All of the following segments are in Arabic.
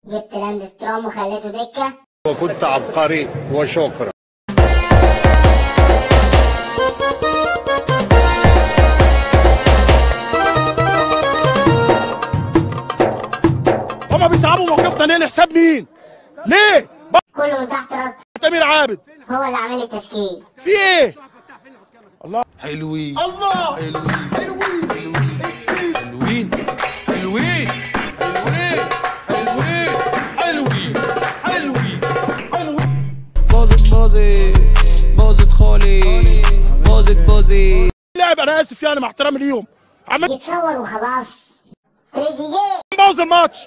جبت لاند ستروم وخليته دكة. وكنت عبقري وشكرا. هما بيصعبوا موقفنا ليه؟ لحساب مين؟ ليه؟ كله من تحت راس أمير عابد هو اللي عامل التشكيل. في ايه؟ الله حلوين، الله حلوين حلوين حلوين حلوين حلوين حلوين حلوين حلوين. باظت باظت خالص، باظت لعب. انا اسف يعني مع احترامي ليهم. عمال يتصور وخلاص. تريزيجيه بوظ الماتش.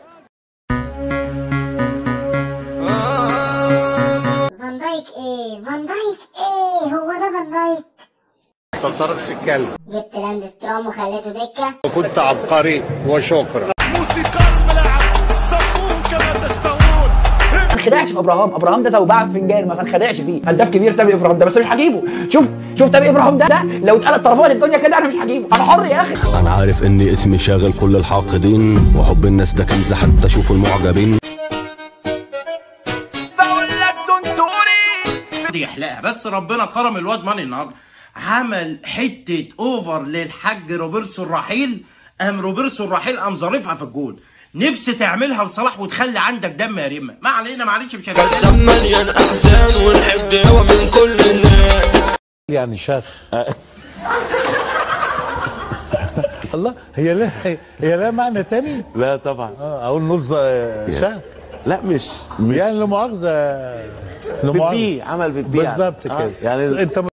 فان دايك ايه؟ فان دايك ايه؟ هو ده فان دايك؟ تطرقش الكلب. جبت لاند ستروم وخليته دكة. وكنت عبقري وشكرا. موسيقار الملاعب صفون كما تشتهون. ما خدعش في ابراهام ده زوبعه في فنجان، ما خدعش فيه. هداف كبير تامر ابراهام ده، بس مش هجيبه. شوف تامر ابراهام ده لو اتقلت طرفان الدنيا كده انا مش هجيبه. انا حر يا اخي. انا عارف ان اسمي شاغل كل الحاقدين، وحب الناس ده كنز حتى اشوف المعجبين. بقول لك دونتوري دي يحلقها، بس ربنا كرم الواد ماني النهارده، عمل حته اوفر للحاج روبرتسو الرحيل. روبرتسو الرحيل ظارفها في الجول. نفسي تعملها لصلاح وتخلي عندك دم يا ريما. ما علينا معلش مش هنتكلم. مليان احزان والحقد هو من كل الناس. يعني شاخ. الله، هي لها معنى تاني؟ لا طبعا. اقول نص شاخ. لا مش يعني لا مؤاخذه. بتبيع، عمل بتبيع بالظبط كده. يعني انت